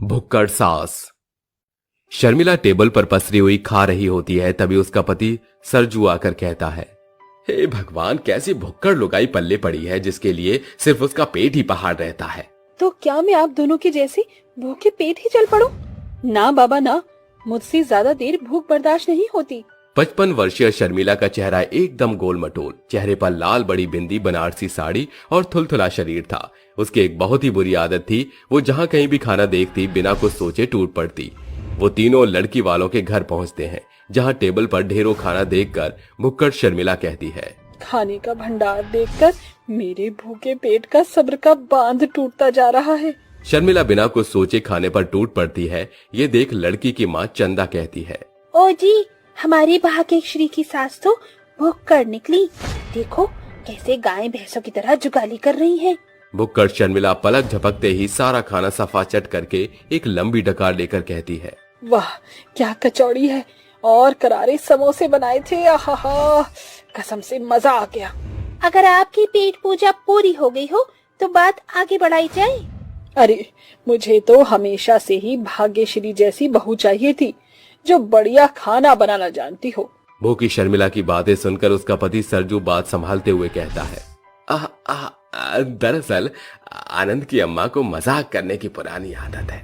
भुक्कड़ सास। शर्मिला टेबल पर पसरी हुई खा रही होती है, तभी उसका पति सरजू आकर कहता है, हे भगवान, कैसी भुक्कड़ लुगाई पल्ले पड़ी है जिसके लिए सिर्फ उसका पेट ही पहाड़ रहता है। तो क्या मैं आप दोनों के जैसी भूखे पेट ही चल पड़ूं? ना बाबा ना, मुझसे ज्यादा देर भूख बर्दाश्त नहीं होती। 55 वर्षीय शर्मिला का चेहरा एकदम गोल मटोल, चेहरे पर लाल बड़ी बिंदी, बनारसी साड़ी और थुलथुला शरीर था। उसकी एक बहुत ही बुरी आदत थी, वो जहाँ कहीं भी खाना देखती बिना कुछ सोचे टूट पड़ती। वो तीनों लड़की वालों के घर पहुँचते हैं, जहाँ टेबल पर ढेरों खाना देखकर भुक्कड़ शर्मिला कहती है, खाने का भंडार देखकर मेरे भूखे पेट का सब्र का बांध टूटता जा रहा है। शर्मिला बिना कुछ सोचे खाने पर टूट पड़ती है। ये देख लड़की की माँ चंदा कहती है, ओ जी, हमारी भाग्यश्री की सास तो भुक्कड़ निकली। देखो कैसे गाय भैंसों की तरह जुगाली कर रही है। भुक्कड़ शर्मिला पलक झपकते ही सारा खाना सफा चट करके एक लंबी डकार लेकर कहती है, वाह क्या कचौड़ी है और करारे समोसे बनाए थे। आहा, कसम से मजा आ गया। अगर आपकी पेट पूजा पूरी हो गई हो तो बात आगे बढ़ाई जाए। अरे मुझे तो हमेशा से ही भाग्यश्री जैसी बहू चाहिए थी, जो बढ़िया खाना बनाना जानती हो। भूखी शर्मिला की बातें सुनकर उसका पति सरजू बात संभालते हुए कहता है, दरअसल आनंद की अम्मा को मजाक करने की पुरानी आदत है।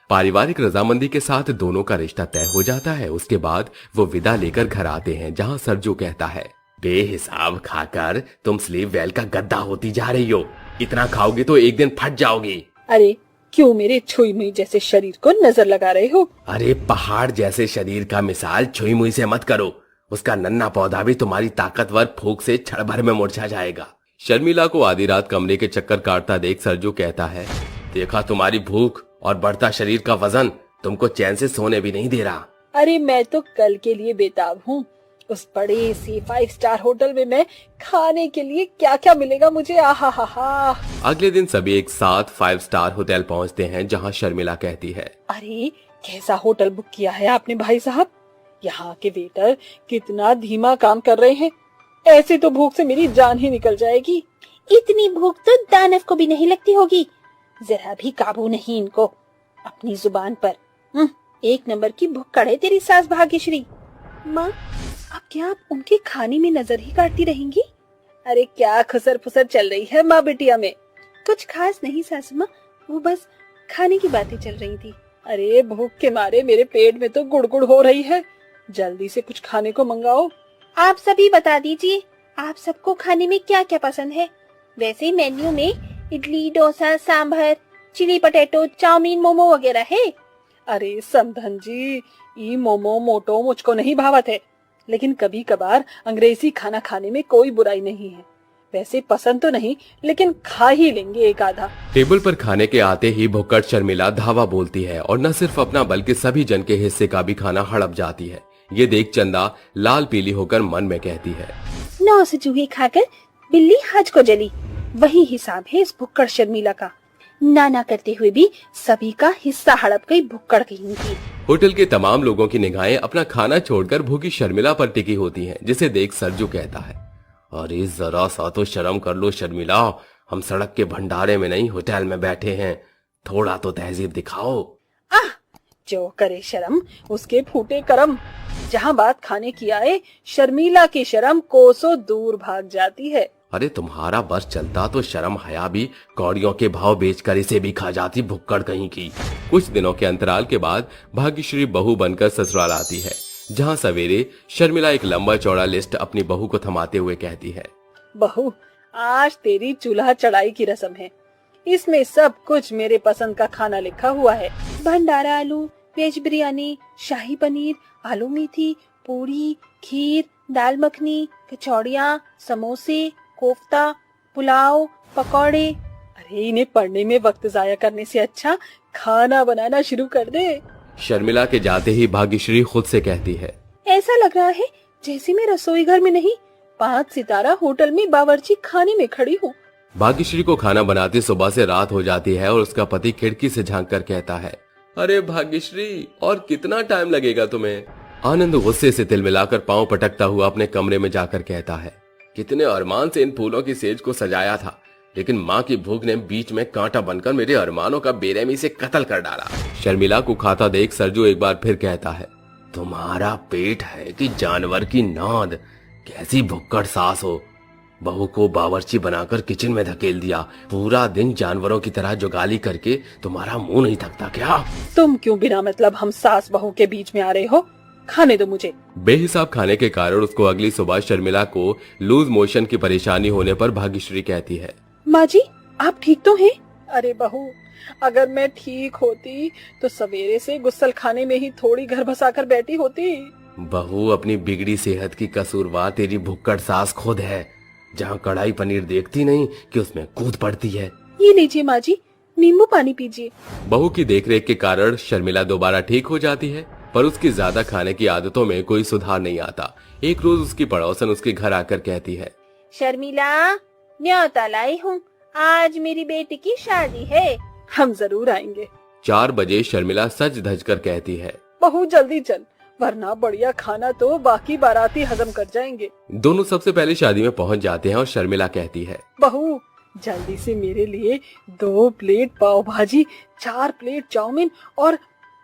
पारिवारिक रजामंदी के साथ दोनों का रिश्ता तय हो जाता है। उसके बाद वो विदा लेकर घर आते हैं, जहाँ सरजू कहता है, बेहिसाब खाकर तुम स्लीव वेल का गद्दा होती जा रही हो। इतना खाओगे तो एक दिन फट जाओगी। अरे क्यों मेरे छुई मुई जैसे शरीर को नजर लगा रहे हो? अरे पहाड़ जैसे शरीर का मिसाल छुई मुई से मत करो। उसका नन्हा पौधा भी तुम्हारी ताकतवर फूंक से क्षण भर में मुरझा जाएगा। शर्मिला को आधी रात कमरे के चक्कर काटता देख सरजू कहता है, देखा तुम्हारी भूख और बढ़ता शरीर का वजन तुमको चैन से सोने भी नहीं दे रहा। अरे मैं तो कल के लिए बेताब हूँ। उस बड़े सी 5 स्टार होटल में मैं खाने के लिए क्या क्या मिलेगा मुझे। आहा हा हा। अगले दिन सभी एक साथ 5 स्टार होटल पहुँचते हैं, जहाँ शर्मिला कहती है, अरे कैसा होटल बुक किया है आपने भाई साहब? यहाँ के वेटर कितना धीमा काम कर रहे हैं। ऐसे तो भूख से मेरी जान ही निकल जाएगी। इतनी भूख तो दानव को भी नहीं लगती होगी। जरा भी काबू नहीं इनको अपनी जुबान पर। एक नंबर की भुक्कड़ है तेरी सास भाग्यश्री। माँ अब क्या आप उनके खाने में नजर ही काटती रहेंगी? अरे क्या खुसर फुसर चल रही है माँ बेटिया में? कुछ खास नहीं सासू माँ, वो बस खाने की बातें चल रही थी। अरे भूख के मारे मेरे पेट में तो गुड़गुड़ हो रही है। जल्दी से कुछ खाने को मंगाओ। आप सभी बता दीजिए आप सबको खाने में क्या क्या पसंद है। वैसे मेन्यू में idli, dosa, sambar, chilli potato, chowmein, momo वगैरह है। अरे समधन जी, ये मोमो मोटो मुझको नहीं भावत है, लेकिन कभी कभार अंग्रेजी खाना खाने में कोई बुराई नहीं है। वैसे पसंद तो नहीं, लेकिन खा ही लेंगे एक आधा। टेबल पर खाने के आते ही भुक्कड़ शर्मिला धावा बोलती है और न सिर्फ अपना बल्कि सभी जन के हिस्से का भी खाना हड़प जाती है। ये देख चंदा लाल पीली होकर मन में कहती है, 9 से चूहे खाकर बिल्ली हज को जली। वही हिसाब है इस भुक्कड़ शर्मिला का। नाना करते हुए भी सभी का हिस्सा हड़प गई भुक्कड़ कहीं की। होटल के तमाम लोगों की निगाहें अपना खाना छोड़कर भूखी शर्मिला पर टिकी होती हैं, जिसे देख सरजू कहता है, अरे जरा सा तो शर्म कर लो शर्मिला, हम सड़क के भंडारे में नहीं होटल में बैठे हैं, थोड़ा तो तहजीब दिखाओ। आह, जो करे शर्म उसके फूटे करम। जहाँ बात खाने की आए, शर्मिला की शर्म कोसों दूर भाग जाती है। अरे तुम्हारा बस चलता तो शर्म हया भी कौड़ियों के भाव बेचकर इसे भी खा जाती भुक्कड़ कहीं की। कुछ दिनों के अंतराल के बाद भाग्यश्री बहू बनकर ससुराल आती है, जहाँ सवेरे शर्मिला एक लंबा चौड़ा लिस्ट अपनी बहू को थमाते हुए कहती है, बहू आज तेरी चूल्हा चढ़ाई की रस्म है। इसमें सब कुछ मेरे पसंद का खाना लिखा हुआ है। भंडारा आलू, वेज बिरयानी, शाही पनीर, आलू मेथी, पूरी, खीर, दाल मखनी, कचौड़ियाँ, समोसे, कोफ्ता, पुलाव, पकौड़े। अरे इन्हें पढ़ने में वक्त जाया करने से अच्छा खाना बनाना शुरू कर दे। शर्मिला के जाते ही भाग्यश्री खुद से कहती है, ऐसा लग रहा है जैसे मैं रसोई घर में नहीं 5 सितारा होटल में बावर्ची खाने में खड़ी हूँ। भाग्यश्री को खाना बनाते सुबह से रात हो जाती है और उसका पति खिड़की से झांक कर कहता है, अरे भाग्यश्री और कितना टाइम लगेगा तुम्हें? आनंद गुस्से से तिल मिलाकर पांव पटकता हुआ अपने कमरे में जाकर कहता है, कितने अरमान से इन फूलों की सेज को सजाया था, लेकिन माँ की भूख ने बीच में कांटा बनकर मेरे अरमानों का बेरहमी से कत्ल कर डाला। शर्मिला को खाता देख सरजू एक बार फिर कहता है, तुम्हारा पेट है कि जानवर की नाद, कैसी भुक्कड़ सास हो। बहू को बावर्ची बनाकर किचन में धकेल दिया, पूरा दिन जानवरों की तरह जुगाली करके तुम्हारा मुंह नहीं थकता क्या? तुम क्यों बिना मतलब हम सास बहू के बीच में आ रहे हो? खाने दो मुझे। बेहिसाब खाने के कारण उसको अगली सुबह शर्मिला को लूज मोशन की परेशानी होने पर भाग्यश्री कहती है, माँ जी आप ठीक तो हैं? अरे बहू, अगर मैं ठीक होती तो सवेरे से गुस्सल खाने में ही थोड़ी घर बसाकर बैठी होती। बहू अपनी बिगड़ी सेहत की कसूरवार तेरी भुक्कड़ सास खुद है। जहाँ कढ़ाई पनीर देखती नहीं कि उसमें कूद पड़ती है। ये लीजिए माँ जी, नींबू पानी पीजिए। बहू की देखरेख के कारण शर्मिला दोबारा ठीक हो जाती है, पर उसकी ज्यादा खाने की आदतों में कोई सुधार नहीं आता। एक रोज उसकी पड़ोसन उसके घर आकर कहती है, शर्मिला न्योता लाई हूँ, आज मेरी बेटी की शादी है, हम जरूर आएंगे। 4 बजे शर्मिला सज धज कर कहती है, बहू जल्दी चल, वरना बढ़िया खाना तो बाकी बाराती हजम कर जाएंगे। दोनों सबसे पहले शादी में पहुंच जाते हैं और शर्मिला कहती है, बहू जल्दी से मेरे लिए 2 प्लेट पाव भाजी, 4 प्लेट चाउमीन और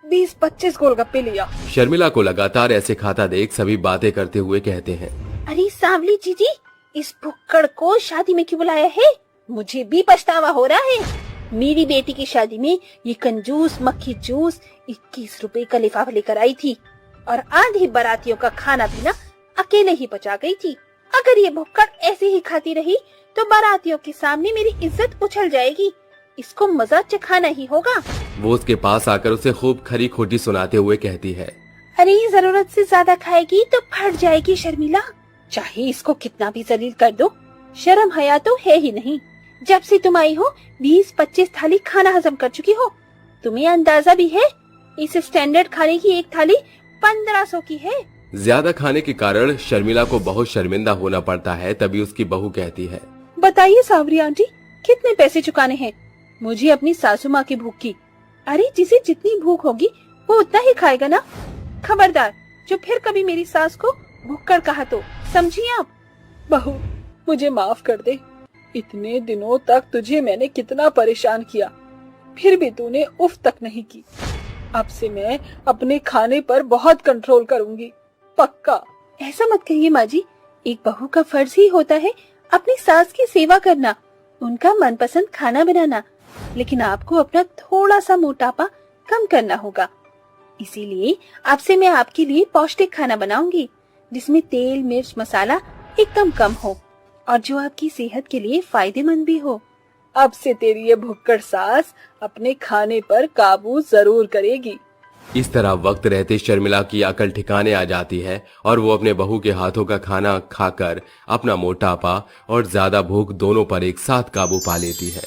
20-25 गोलगप्पे लिया। शर्मिला को लगातार ऐसे खाता देख सभी बातें करते हुए कहते हैं, अरे सांवली जीजी, इस भुक्कड़ को शादी में क्यों बुलाया है? मुझे भी पछतावा हो रहा है। मेरी बेटी की शादी में ये कंजूस मक्खी जूस 21 रुपए का लिफाफा लेकर आई थी और आधी बारातियों का खाना पीना अकेले ही पचा गई थी। अगर ये भुक्कड़ ऐसे ही खाती रही तो बारातियों के सामने मेरी इज्जत उछल जाएगी। इसको मजा चखाना ही होगा। वो उसके पास आकर उसे खूब खरी खोटी सुनाते हुए कहती है, अरे जरूरत से ज्यादा खाएगी तो फट जाएगी शर्मिला। चाहे इसको कितना भी जलील कर दो, शर्म हया तो है ही नहीं। जब से तुम आई हो 20-25 थाली खाना हजम कर चुकी हो। तुम्हें अंदाजा भी है इस स्टैंडर्ड खाने की एक थाली 1500 की है। ज्यादा खाने के कारण शर्मिला को बहुत शर्मिंदा होना पड़ता है। तभी उसकी बहू कहती है, बताइए सावरी आंटी, कितने पैसे चुकाने हैं? मुझे अपनी सासू माँ की भूख की। अरे जिसे जितनी भूख होगी वो उतना ही खाएगा ना। खबरदार जो फिर कभी मेरी सास को भुक्कड़ कहा तो समझिए आप। बहू मुझे माफ कर दे, इतने दिनों तक तुझे मैंने कितना परेशान किया, फिर भी तूने उफ तक नहीं की। अब से मैं अपने खाने पर बहुत कंट्रोल करूंगी, पक्का। ऐसा मत कहिए माँ जी, एक बहू का फर्ज ही होता है अपनी सास की सेवा करना, उनका मनपसंद खाना बनाना। लेकिन आपको अपना थोड़ा सा मोटापा कम करना होगा। इसीलिए अब से मैं आपके लिए पौष्टिक खाना बनाऊंगी, जिसमें तेल मिर्च मसाला एकदम कम हो और जो आपकी सेहत के लिए फायदेमंद भी हो। अब से तेरी ये भुक्कड़ सास अपने खाने पर काबू जरूर करेगी। इस तरह वक्त रहते शर्मिला की अकल ठिकाने आ जाती है और वो अपने बहू के हाथों का खाना खाकर अपना मोटापा और ज्यादा भूख दोनों पर एक साथ काबू पा लेती है।